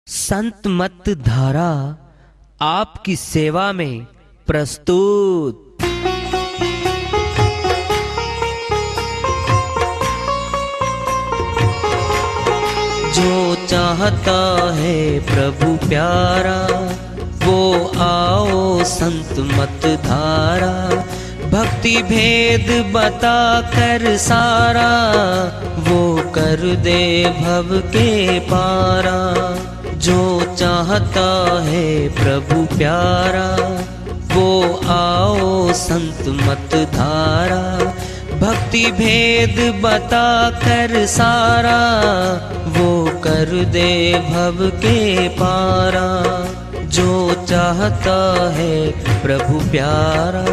संत मत धारा आपकी सेवा में प्रस्तुत। जो चाहता है प्रभु प्यारा वो आओ संत मत धारा। भक्ति भेद बता कर सारा वो कर दे भव के पारा। जो चाहता है प्रभु प्यारा वो आओ संत मत धारा। भक्ति भेद बता कर सारा वो कर दे भव के पारा। जो चाहता है प्रभु प्यारा।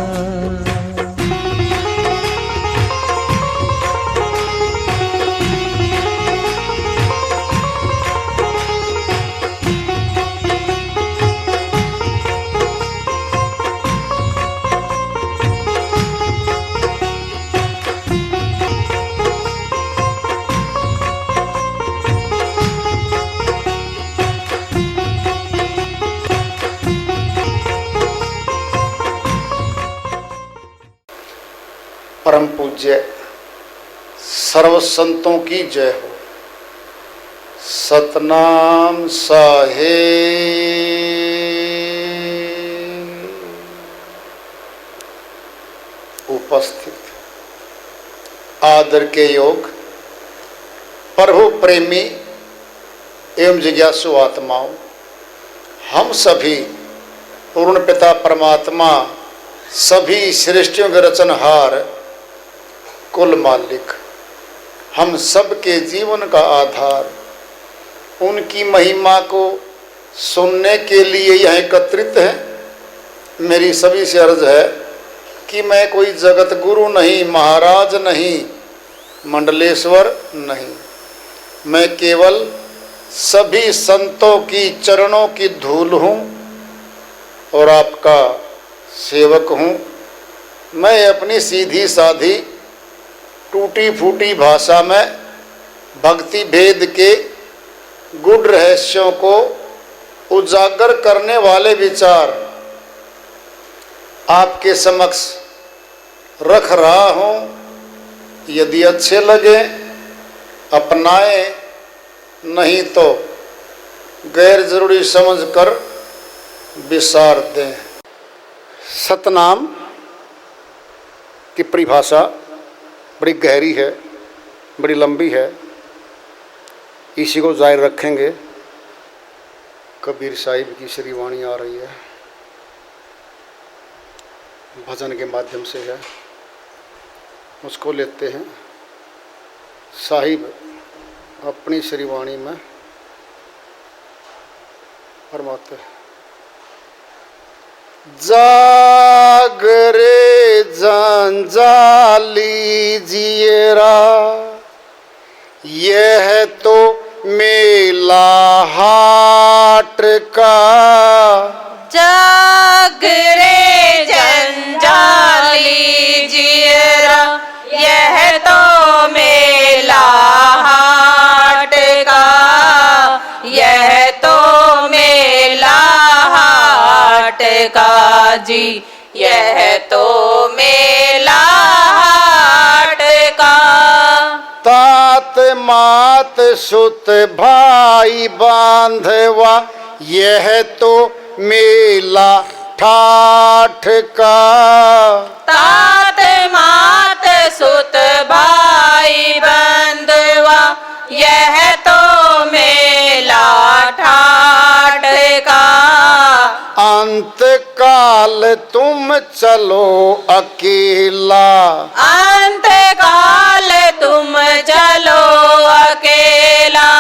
परम पूज्य सर्व संतों की जय हो। सतनाम साहेब। उपस्थित आदर के योग प्रभु प्रेमी एवं जिज्ञासु आत्माओं, हम सभी पूर्ण पिता परमात्मा सभी सृष्टियों के रचनहार कुल मालिक, हम सब के जीवन का आधार, उनकी महिमा को सुनने के लिए यहाँ एकत्रित हैं। मेरी सभी से अर्ज है कि मैं कोई जगत गुरु नहीं, महाराज नहीं, मंडलेश्वर नहीं, मैं केवल सभी संतों की चरणों की धूल हूँ और आपका सेवक हूँ। मैं अपनी सीधी साधी टूटी फूटी भाषा में भक्ति भेद के गूढ़ रहस्यों को उजागर करने वाले विचार आपके समक्ष रख रहा हूँ। यदि अच्छे लगे अपनाएं, नहीं तो गैर जरूरी समझकर विसार दें। सतनाम की परिभाषा बड़ी गहरी है, बड़ी लंबी है, इसी को जारी रखेंगे। कबीर साहिब की श्री वाणी आ रही है, भजन के माध्यम से है, उसको लेते हैं। साहिब अपनी श्री वाणी में फरमाते हैं, जाग रे जंजाली जियरा, यह तो मेला हाट का। जाग रे जंजाली जियरा, यह तो मेला हाट का। यह तो मेला हाट का जी, यह तो मेला हाट का। तात मात सुत भाई बांधवा, यह तो मेला ठाठ का। तात मात सुत भाई बंधवा, यह तो मेला ठाठ का। अंत काल तुम चलो अकेला, अंत काल तुम चलो अकेला।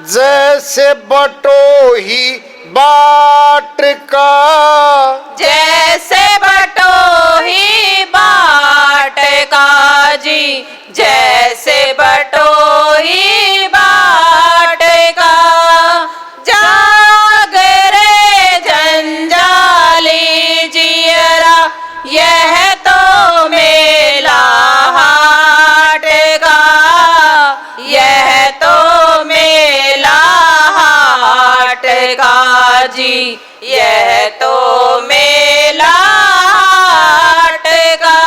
जैसे बटोही बाट का। जैसे बटोही बाट का जी, जैसे बटोही बाट का। जाग रे जंजाली जियरा, यह तो मेला हाट का। यह तो मेला हाट जी यह तो मेला हाट का।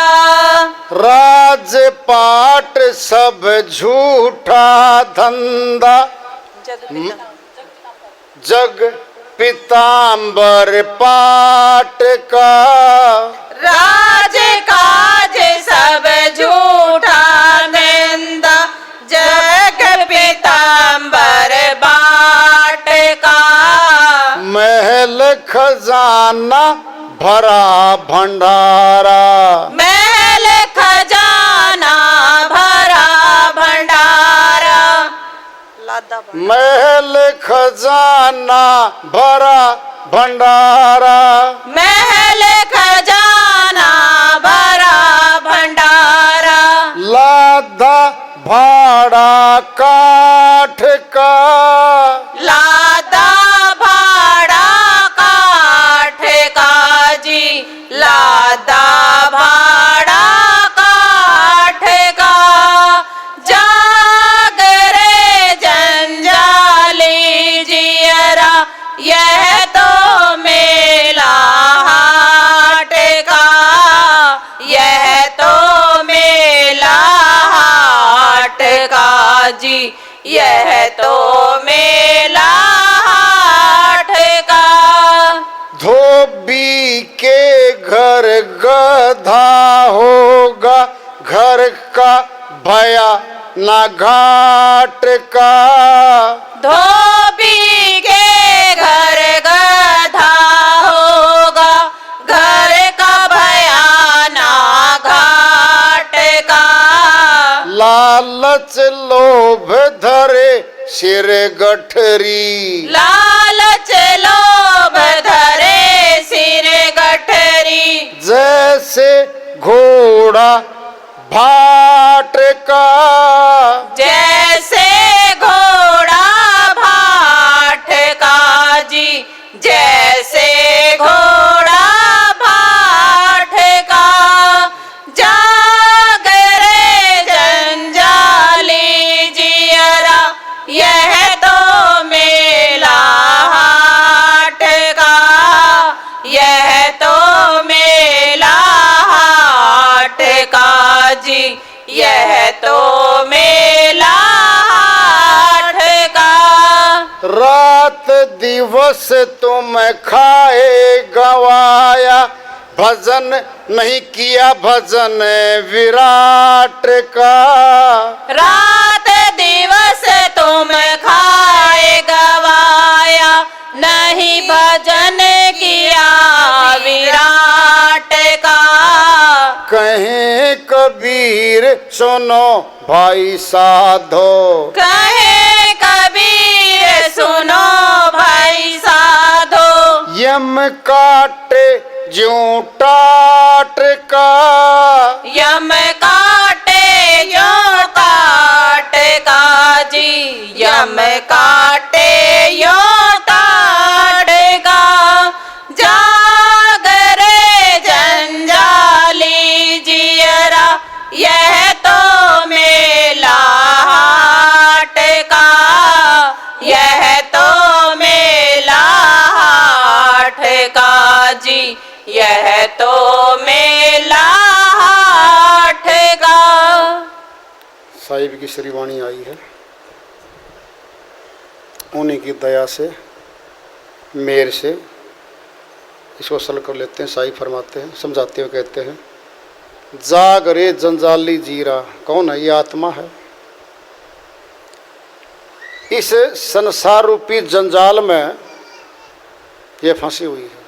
राजपाट सब झूठा धंधा, जग पीताम्बर पाट का। राज काज सब झूठा धंधा, जग पीताम्बर बाट का। महल खजाना भरा भंडारा, महल खजाना भरा भंडारा। महल खजाना भरा भंडारा। महल खजाना भरा भंडारा। लादा भाड़ा काठ का, लादा भाड़ा काठ का जी लादा भाड़ा काठ का। जाग रे जंजाली जियरा, यह तो मेला हाट का। यह तो मेला हाट का जी यह तो मेला हाट का। धोबी के घर गधा होगा, घर का भया ना घाट का। धोबी के घर गधा होगा, घर का भयाना घाट का। लालच लोभ धरे सिर गठरी, लालच लोभ धरे सिर गठरी। जैसे घोड़ा भाट का। जैसे घोड़ा भाट का जी जैसे घोड़ा भाट का। जाग रे जंजाली जियरा, यह तो मेला हाट का। यह तो मेला हाट का जी यह तो मेला हाट का। रात दिवस तुम खाए गवाया, भजन नहीं किया भजन विराट का। रात दिवस तुम खाए गवाया, नहीं भजन किया विराट का। कहें कबीर सुनो भाई साधो, कहे कबीर सुनो भाई साधो। यम काटे ज्यों टाट का। यम काटे यो टाट का जी यम काटे यो टाट का। जाग रे जंजाली जियरा, यह तो मेला हाट का। यह तो मेला हाट का जी यह तो मेला हाट का। साहिब की श्रीवाणी आई है, उन्हीं की दया से मेर से इसको सल कर लेते हैं। साहिब फरमाते हैं, समझाते हुए कहते हैं, जाग रे जंजाली जीरा। कौन है? ये आत्मा है। इस संसार रूपी जंजाल में ये फंसी हुई है।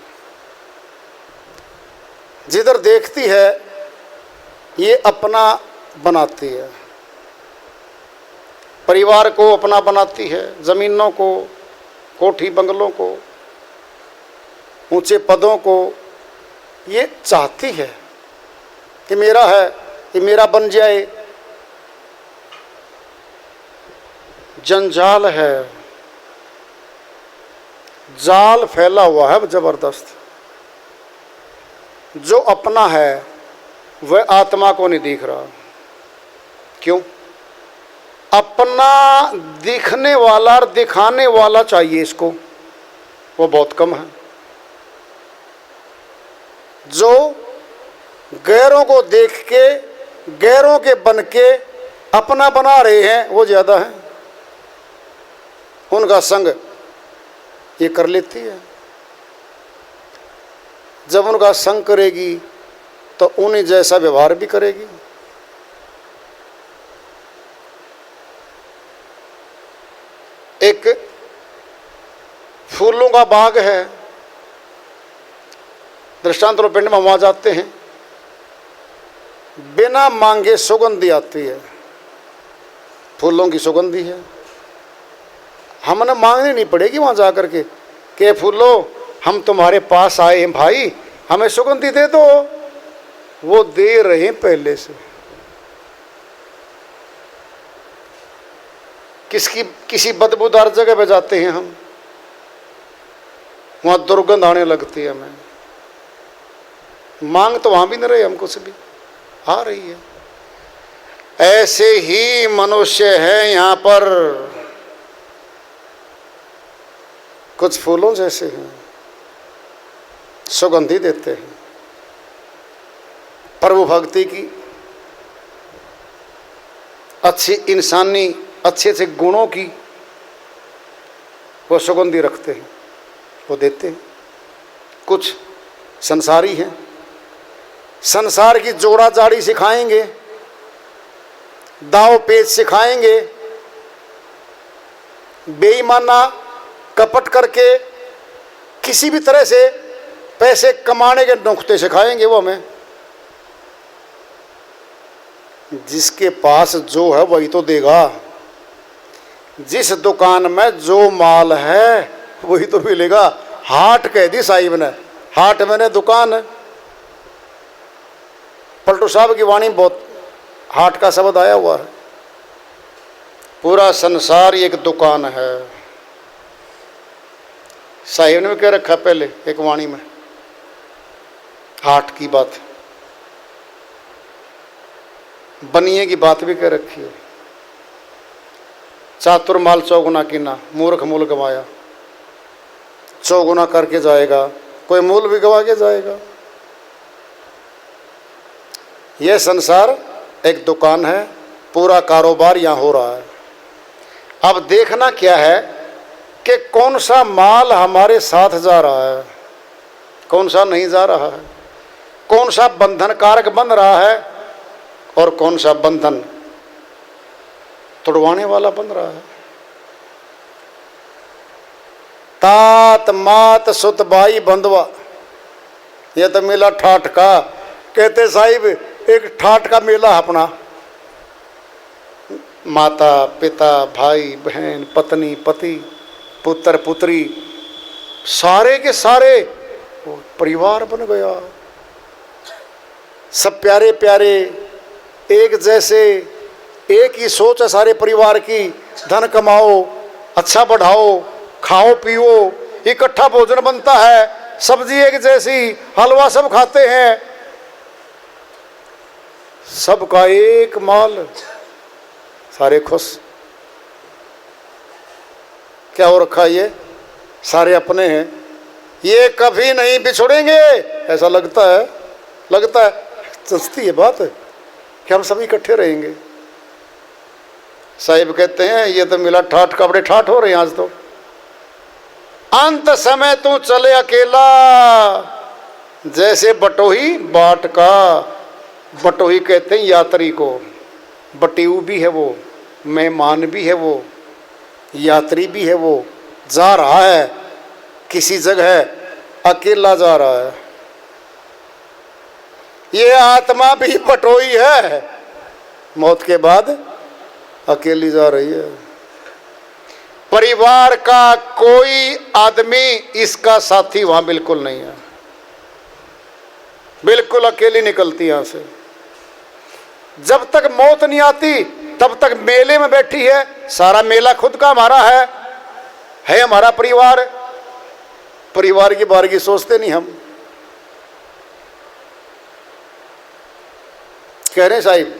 जिधर देखती है ये अपना बनाती है, परिवार को अपना बनाती है, जमीनों को, कोठी बंगलों को, ऊंचे पदों को ये चाहती है कि मेरा है, ये मेरा बन जाए। जंजाल है, जाल फैला हुआ है जबरदस्त। जो अपना है वह आत्मा को नहीं दिख रहा। क्यों? अपना दिखने वाला और दिखाने वाला चाहिए इसको। वो बहुत कम है। जो गैरों को देख के, गैरों के बन के अपना बना रहे हैं वो ज़्यादा है। उनका संग ये कर लेती है। जब उनका संग करेगी तो उन्हीं जैसा व्यवहार भी करेगी। एक फूलों का बाग है, दृष्टांत पिंड में वहाँ जाते हैं, बिना मांगे सुगंधी आती है, फूलों की सुगंधी है। हमने मांगनी नहीं पड़ेगी वहाँ जा कर के फूलों हम तुम्हारे पास आए हैं भाई, हमें सुगंधी दे दो। वो दे रहे हैं पहले से। किसी बदबूदार जगह पे जाते हैं हम, वहाँ दुर्गंध आने लगती है हमें। मांग तो वहाँ भी नहीं रहे हम, कुछ भी आ रही है। ऐसे ही मनुष्य है यहाँ पर, कुछ फूलों जैसे हैं, सुगंधी देते हैं। प्रभु भक्ति की अच्छी इंसानी अच्छे से गुणों की वो सुगंधी रखते हैं, वो देते हैं। कुछ संसारी हैं, संसार की जोड़ा जाड़ी सिखाएंगे, दाव पेच सिखाएंगे, बेईमाना कपट करके किसी भी तरह से पैसे कमाने के नुक्ते सिखाएंगे वो हमें। जिसके पास जो है वही तो देगा। जिस दुकान में जो माल है वही तो मिलेगा। हाट कह दी साहिब ने, हाट मैंने दुकान है। पलटू साहब की वाणी बहुत हाट का शब्द आया हुआ है। पूरा संसार एक दुकान है। साहिब ने भी कह रखा पहले एक वाणी में, हाट की बात, बनिए की बात भी कह रखी है। चातुर्माल चौगुना कीना, मूर्ख मूल गवाया। चौगुना करके जाएगा, कोई मूल भी गवा के जाएगा। यह संसार एक दुकान है, पूरा कारोबार यहाँ हो रहा है। अब देखना क्या है कि कौन सा माल हमारे साथ जा रहा है, कौन सा नहीं जा रहा है, कौन सा बंधन कारक बन रहा है और कौन सा बंधन तोड़वाने वाला बन रहा है। तात मात सुत बाई बंधवा, यह तो मेला ठाठ का। कहते साहिब एक ठाठ का मेला अपना, माता पिता भाई बहन पत्नी पति पुत्र पुत्री सारे के सारे परिवार बन गया। सब प्यारे प्यारे एक जैसे, एक ही सोच है सारे परिवार की। धन कमाओ, अच्छा बढ़ाओ, खाओ पियो, इकट्ठा भोजन बनता है, सब्जी एक जैसी, हलवा सब खाते हैं, सबका एक माल, सारे खुश। क्या हो रखा ये, सारे अपने हैं, ये कभी नहीं बिछुड़ेंगे ऐसा लगता है। लगता है सस्ती है बात कि हम सब इकट्ठे रहेंगे। साहिब कहते हैं ये तो मिला ठाठ कपड़े ठाठ हो रहे हैं आज तो। अंत समय तू चले अकेला, जैसे बटोही बाट का। बटोही कहते हैं यात्री को, बटेऊ भी है वो, मेहमान भी है वो, यात्री भी है वो। जा रहा है किसी जगह, अकेला जा रहा है। ये आत्मा भी बटोई है, मौत के बाद अकेली जा रही है। परिवार का कोई आदमी इसका साथी वहां बिल्कुल नहीं है, बिल्कुल अकेली निकलती यहां से। जब तक मौत नहीं आती तब तक मेले में बैठी है। सारा मेला खुद का हमारा है हमारा परिवार। परिवार की बारगी सोचते नहीं हम। कह रहे साहिब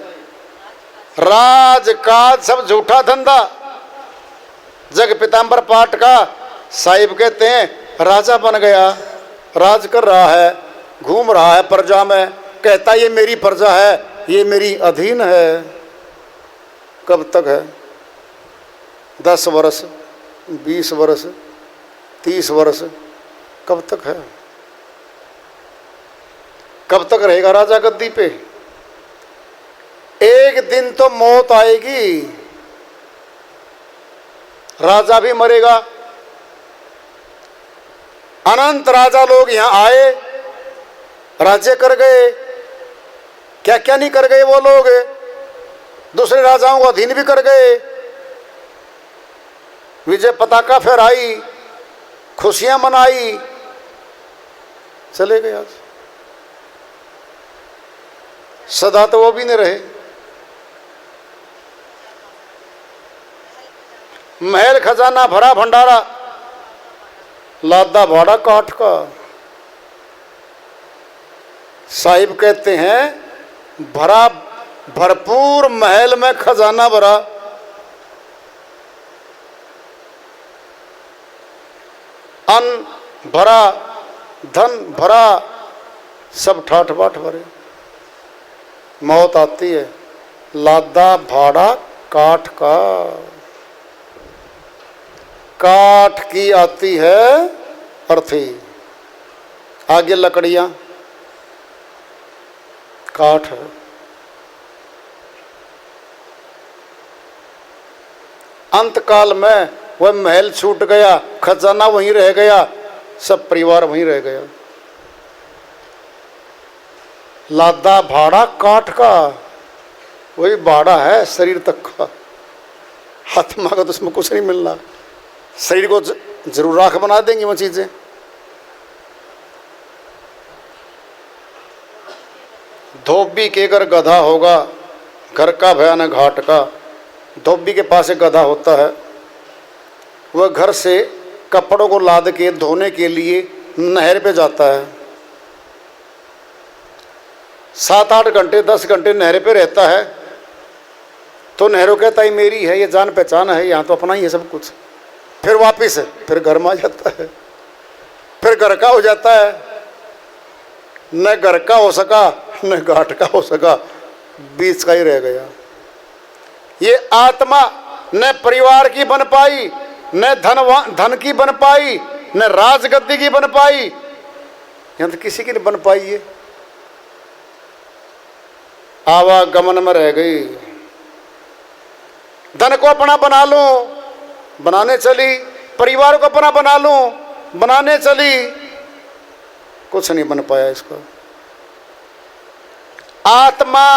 राजकाज सब झूठा धंधा। जग पीताम्बर पाठ का साहिब कहते हैं राजा बन गया, राज कर रहा है, घूम रहा है प्रजा में, कहता ये मेरी प्रजा है, ये मेरी अधीन है। कब तक है? 10 वर्ष, 20 वर्ष, 30 वर्ष, कब तक है? कब तक रहेगा राजा गद्दी पे? एक दिन तो मौत आएगी, राजा भी मरेगा। अनंत राजा लोग यहां आए, राज्य कर गए, क्या क्या नहीं कर गए वो लोग, दूसरे राजाओं को अधीन भी कर गए, विजय पताका फहराई, खुशियां मनाई, चले गए। आज सदा तो वो भी नहीं रहे। महल खजाना भरा भंडारा, लादा भाड़ा काठ का। साहिब कहते हैं भरा भरपूर महल में खजाना भरा, अन्न भरा, धन भरा, सब ठाठ बाट भरे। मौत आती है, लादा भाड़ा काठ का, काठ की आती है अर्थी, आगे लकड़ियां, काठ है। अंतकाल में वह महल छूट गया, खजाना वहीं रह गया, सब परिवार वहीं रह गया। लादा भाड़ा काठ का, वही भाड़ा है शरीर तक का, आत्मा का तो उसमें कुछ नहीं मिलना। शरीर को जरूर राख बना देंगी वो चीजें। धोबी के घर गधा होगा, घर का भयानक घाट का। धोबी के पास एक गधा होता है, वह घर से कपड़ों को लाद के धोने के लिए नहर पे जाता है। 7-8 घंटे 10 घंटे नहर पे रहता है, तो नहरों कहता है मेरी है, ये जान पहचान है, यहाँ तो अपना ही है सब कुछ। फिर वापिस फिर घर में आ जाता है, फिर घर का हो जाता है। न घर का हो सका न घाट का हो सका, बीच का ही रह गया। ये आत्मा न परिवार की बन पाई, न धन की बन पाई, न राजगद्दी की बन पाई, यहां तो किसी की नहीं बन पाई। ये आवागमन में रह गई। धन को अपना बना लूं, बनाने चली, परिवार को अपना बना लूं, बनाने चली, कुछ नहीं बन पाया इसको। आत्मा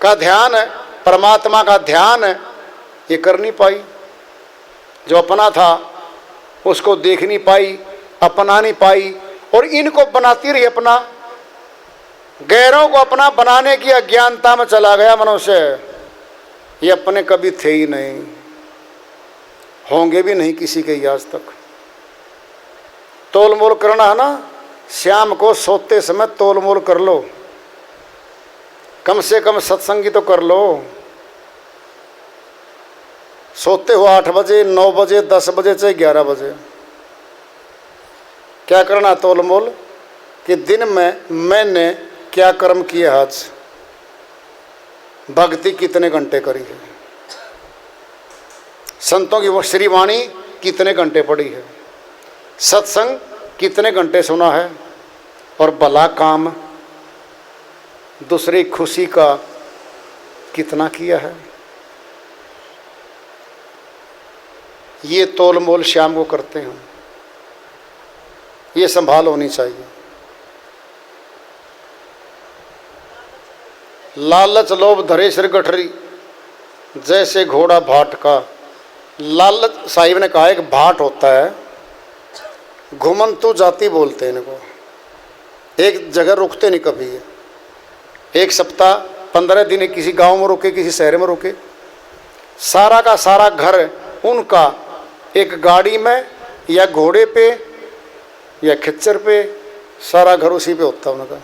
का ध्यान है, परमात्मा का ध्यान है, ये कर नहीं पाई। जो अपना था उसको देख नहीं पाई, अपना नहीं पाई, और इनको बनाती रही अपना। गैरों को अपना बनाने की अज्ञानता में चला गया मनुष्य। ये अपने कभी थे ही नहीं, होंगे भी नहीं किसी के आज तक। तोल मोल करना है ना, शाम को सोते समय तोल मोल कर लो, कम से कम सत्संगी तो कर लो। सोते हो 8 बजे, 9 बजे, 10 बजे, चाहे 11 बजे। क्या करना तोल मोल कि दिन में मैंने क्या कर्म किया, आज भक्ति कितने घंटे करी है, संतों की वो श्रीवाणी कितने घंटे पढ़ी है, सत्संग कितने घंटे सुना है, और भला काम दूसरी खुशी का कितना किया है। ये तोल मोल शाम को करते हैं। ये संभाल होनी चाहिए। लालच लोभ धरे सिर गठरी, जैसे घोड़ा भाट का। लालच साहिब ने कहा एक भाट होता है, घुमंतु जाति बोलते हैं इनको, एक जगह रुकते नहीं कभी। एक सप्ताह 15 दिन किसी गांव में रुके, किसी शहर में रुके, सारा का सारा घर उनका एक गाड़ी में या घोड़े पे या खच्चर पे, सारा घर उसी पे होता है उनका।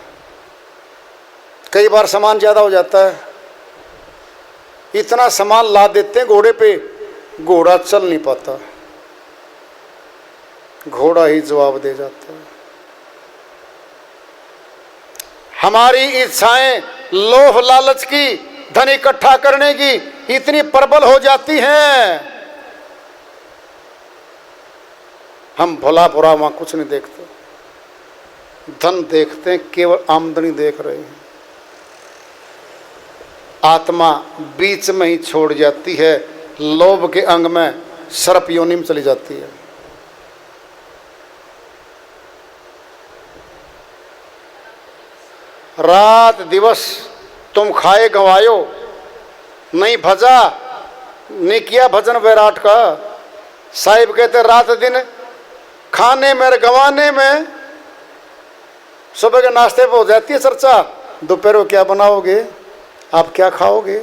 कई बार सामान ज़्यादा हो जाता है, इतना सामान ला देते हैं घोड़े पे, घोड़ा चल नहीं पाता। घोड़ा ही जवाब दे जाता है। हमारी इच्छाएं लोभ लालच की, धन इकट्ठा करने की इतनी प्रबल हो जाती हैं, हम भला बुरा वहां कुछ नहीं देखते। धन देखते हैं, केवल आमदनी देख रहे हैं। आत्मा बीच में ही छोड़ जाती है, लोभ के अंग में सर्प योनि में चली जाती है। रात दिवस तुम खाए गंवायो, नहीं भजा, नहीं किया भजन वैराट का। साहिब कहते रात दिन खाने में गंवाने में, सुबह के नाश्ते पे हो जाती है चर्चा, दोपहर को क्या बनाओगे, आप क्या खाओगे,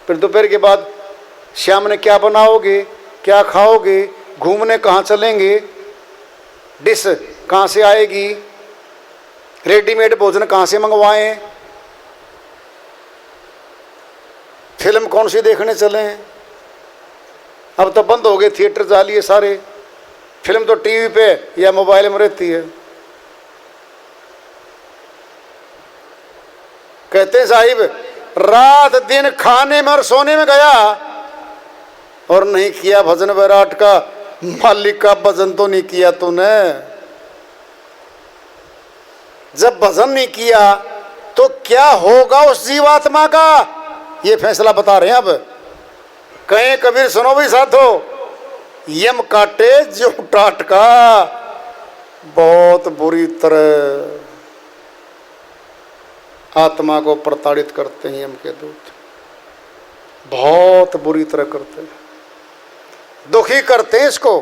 फिर दोपहर के बाद शाम ने क्या बनाओगे, क्या खाओगे, घूमने कहाँ चलेंगे, डिश कहाँ से आएगी, रेडीमेड भोजन कहाँ से मंगवाएं, फिल्म कौन सी देखने चलें। अब तो बंद हो गए थिएटर, जालिए सारे, फिल्म तो टीवी पे या मोबाइल में रहती है। कहते हैं साहिब रात दिन खाने में और सोने में गया और नहीं किया भजन वैराट का। मालिक का भजन तो नहीं किया तूने। जब भजन नहीं किया तो क्या होगा उस जीवात्मा का, ये फैसला बता रहे हैं। अब कहें कबीर सुनो भी साथो, यम काटे जो टाट का, बहुत बुरी तरह आत्मा को प्रताड़ित करते हैं यम के दूत, बहुत बुरी तरह करते हैं, दुखी करते हैं इसको।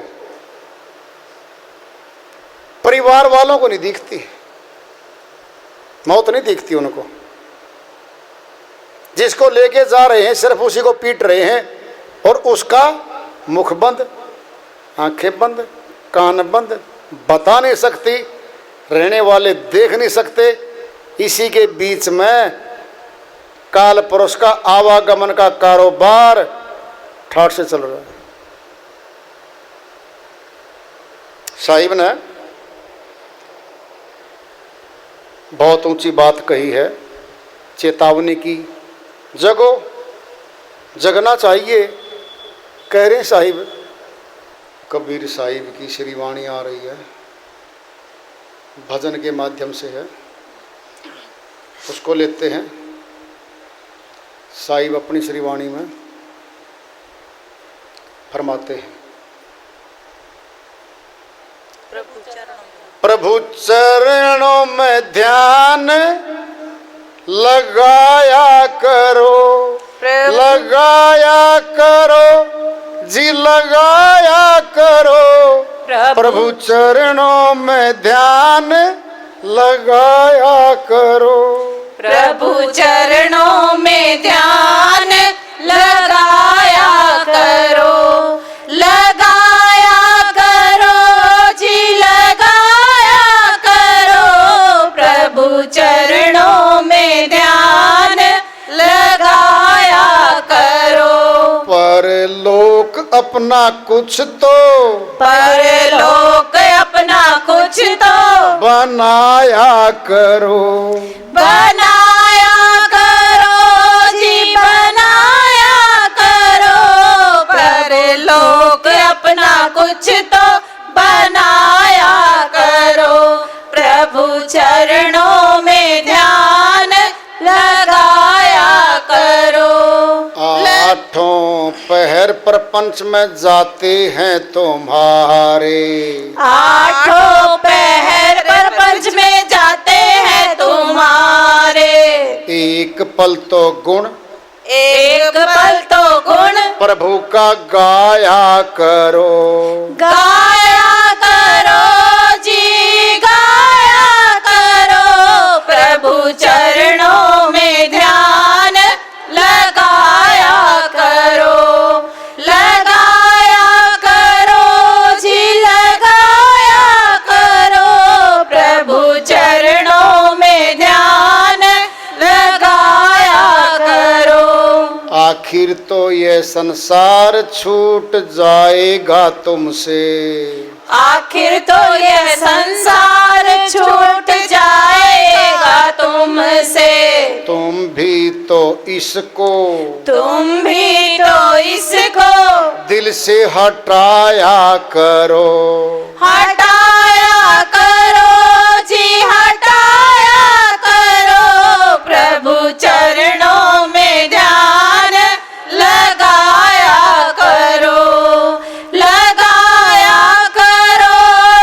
परिवार वालों को नहीं दिखती मौत, नहीं दिखती उनको। जिसको लेके जा रहे हैं सिर्फ उसी को पीट रहे हैं, और उसका मुख बंद, आंखें बंद, कान बंद, बता नहीं सकती, रहने वाले देख नहीं सकते। इसी के बीच में काल पुरुष का आवागमन का कारोबार ठाठ से चल रहा है। साहिब ने बहुत ऊंची बात कही है, चेतावनी की, जगो, जगना चाहिए। कह रहे साहिब, कबीर साहिब की श्रीवाणी आ रही है, भजन के माध्यम से है, उसको लेते हैं। साहिब अपनी श्रीवाणी में फरमाते हैं, प्रभु चरणों में ध्यान लगाया करो, लगाया करो जी, लगाया करो। प्रभु चरणों में ध्यान लगाया करो, प्रभु चरणों में ध्यान लगाया करो, लगाया करो जी, लगाया करो। प्रभु चरणों में ध्यान लगाया करो। परलोक अपना कुछ तो, परलोक अपना कुछ तो बनाया करो, बनाया करो जी, बनाया करो। परलोक अपना कुछ तो बनाया करो। प्रभु चरणों में ध्यान लगाया करो। आठों पहर प्रपंच में जाते हैं तुम्हारे, आठों पहर प्रपंच में जाते हैं तुम्हारे। एक पल तो गुण, एक पल तो गुण प्रभु का गाया करो, गाया करो जी, गाया करो। प्रभु चरणों में ध्यान लगाया करो, लगाया करो जी, लगाया करो। प्रभु चरणों में ध्यान लगाया करो। आखिर तो ये संसार छूट जाएगा तुमसे, आखिर तो यह संसार छूट जाएगा तुमसे। तुम भी तो इसको दिल से हटाया करो। हटाया करो जी, हटाया करो। प्रभु चरणों में ध्यान लगाया करो। लगाया करो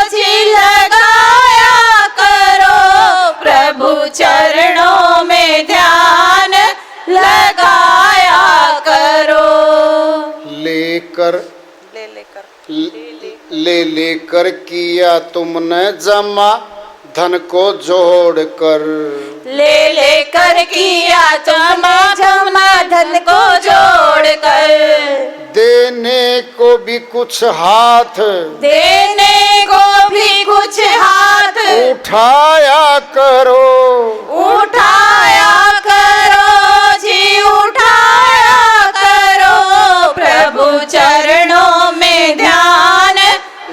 जी, लगाया करो। प्रभु चरणों में ध्यान लगाया करो। लेकर किया तुमने जमा धन को जोड़कर। लेकर किया जमा धन को जोड़कर। देने को भी कुछ हाथ, देने को भी कुछ हाथ उठाया करो। उठाया करो जी, उठाया करो। प्रभु चरणों में ध्यान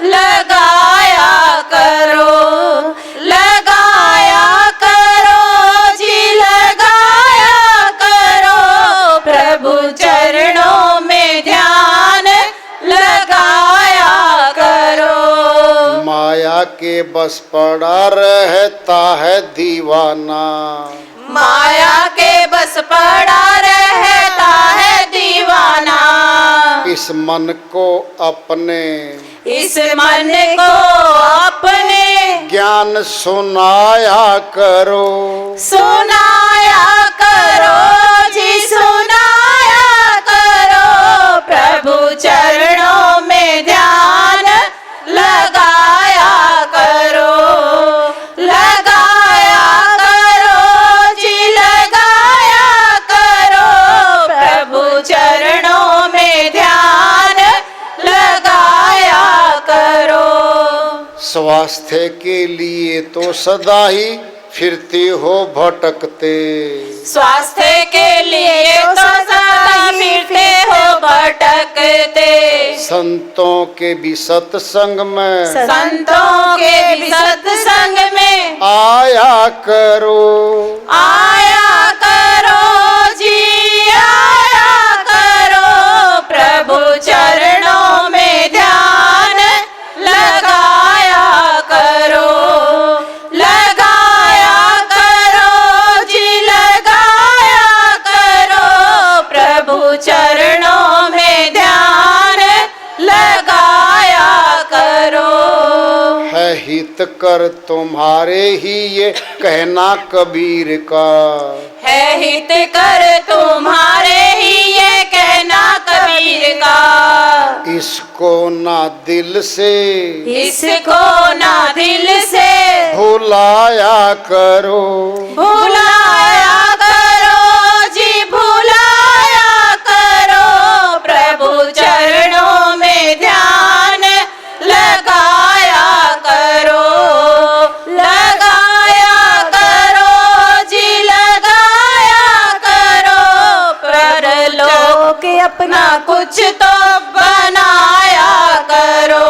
लगाया करो। लगाया करो जी, लगाया करो। प्रभु चरणों में ध्यान लगाया करो। माया के बस पड़ा रहता है दीवाना। माया के बस पड़ा रहता है दीवाना। इस मन को अपने, इस मन को अपने ज्ञान सुनाया करो। सुनाया करो जी, सुनाया करो। प्रभु चरणों में ध्यान लगाया करो। लगाया करो जी, लगाया करो। प्रभु चरणों में ध्यान लगाया करो। स्वास्थ्य के लिए तो सदा ही फिरते हो भटकते। स्वास्थ्य के लिए तो सदा फिरते हो भटकते। संतों के भी सत्संग में, संतों के भी सत्संग में आया करो। आया करो जी, आया करो। प्रभु चरणों में ध्यान लगाया करो। लगाया करो जी, लगाया करो। प्रभु चरणों में ध्यान लगाया करो। है हित कर तुम्हारे ही ये कहना कबीर का। है हित कर तुम्हारे ही ये कहना कबीर का। इसको ना दिल से, इसको ना दिल से भुलाया करो। भुलाया करो जी, भुलाया करो। प्रभु चरणों में ध्यान लगाया करो। लगाया करो जी, लगाया करो। परलोक अपना कुछ तो बनाया करो।